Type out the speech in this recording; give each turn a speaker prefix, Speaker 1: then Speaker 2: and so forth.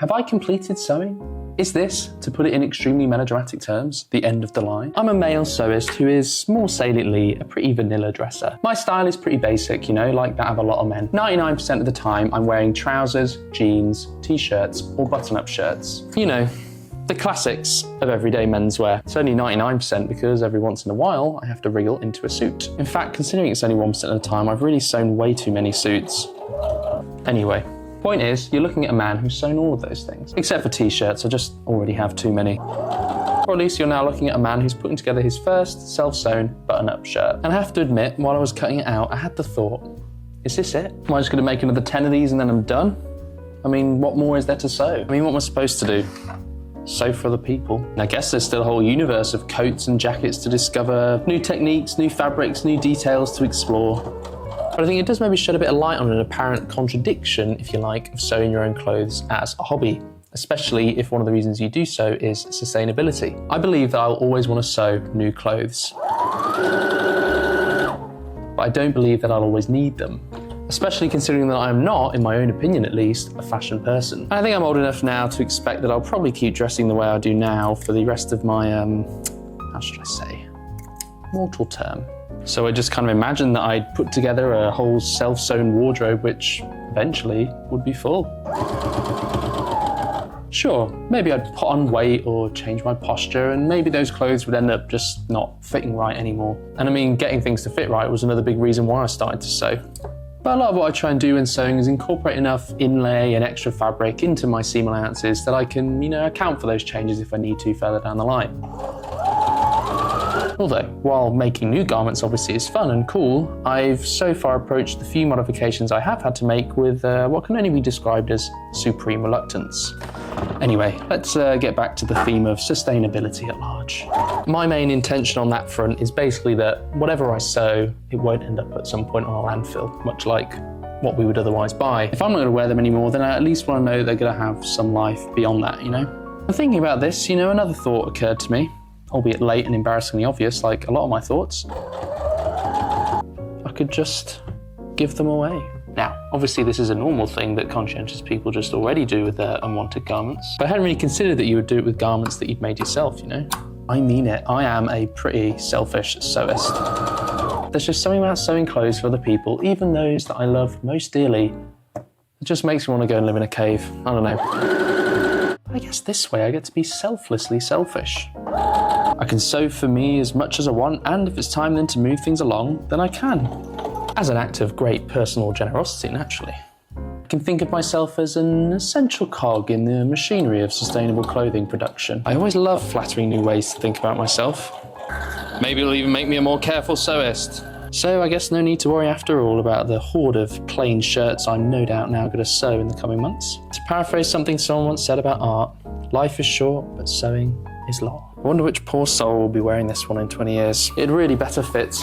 Speaker 1: Have I completed sewing? Is this, to put it in extremely melodramatic terms, the end of the line? I'm a male sewist who is, more saliently, a pretty vanilla dresser. My style is pretty basic, you know, like that of a lot of men. 99% of the time, I'm wearing trousers, jeans, t-shirts, or button-up shirts. You know, the classics of everyday menswear. It's only 99% because every once in a while, I have to wriggle into a suit. In fact, considering it's only 1% of the time, I've really sewn way too many suits. Anyway. Point is, you're looking at a man who's sewn all of those things. Except for t-shirts, I just already have too many. Or at least you're now looking at a man who's putting together his first self-sewn button-up shirt. And I have to admit, while I was cutting it out, I had the thought, is this it? Am I just gonna make another 10 of these and then I'm done? I mean, what more is there to sew? I mean, what am I supposed to do? Sew for other people? And I guess there's still a whole universe of coats and jackets to discover, new techniques, new fabrics, new details to explore. But I think it does maybe shed a bit of light on an apparent contradiction, if you like, of sewing your own clothes as a hobby, especially if one of the reasons you do so is sustainability. I believe that I'll always want to sew new clothes, but I don't believe that I'll always need them, especially considering that I'm not, in my own opinion at least, a fashion person. I think I'm old enough now to expect that I'll probably keep dressing the way I do now for the rest of my, how should I say, mortal term. So I just kind of imagined that I'd put together a whole self-sewn wardrobe which eventually would be full. Sure, maybe I'd put on weight or change my posture, and maybe those clothes would end up just not fitting right anymore. And I mean, getting things to fit right was another big reason why I started to sew. But a lot of what I try and do in sewing is incorporate enough inlay and extra fabric into my seam allowances that I can, you know, account for those changes if I need to further down the line. Although, while making new garments obviously is fun and cool, I've so far approached the few modifications I have had to make with what can only be described as supreme reluctance. Anyway, let's get back to the theme of sustainability at large. My main intention on that front is basically that whatever I sew, it won't end up at some point on a landfill, much like what we would otherwise buy. If I'm not going to wear them anymore, then I at least want to know they're going to have some life beyond that, you know? And thinking about this, you know, another thought occurred to me, albeit late and embarrassingly obvious, like a lot of my thoughts. I could just give them away. Now, obviously this is a normal thing that conscientious people just already do with their unwanted garments, but I hadn't really considered that you would do it with garments that you'd made yourself, you know? I mean it, I am a pretty selfish sewist. There's just something about sewing clothes for other people, even those that I love most dearly. It just makes me want to go and live in a cave, I don't know. I guess this way I get to be selflessly selfish. I can sew for me as much as I want, and if it's time then to move things along, then I can. As an act of great personal generosity, naturally. I can think of myself as an essential cog in the machinery of sustainable clothing production. I always love flattering new ways to think about myself. Maybe it'll even make me a more careful sewist. So I guess no need to worry after all about the horde of plain shirts I'm no doubt now going to sew in the coming months. To paraphrase something someone once said about art, life is short, but sewing is long. I wonder which poor soul will be wearing this one in 20 years. It really better fit.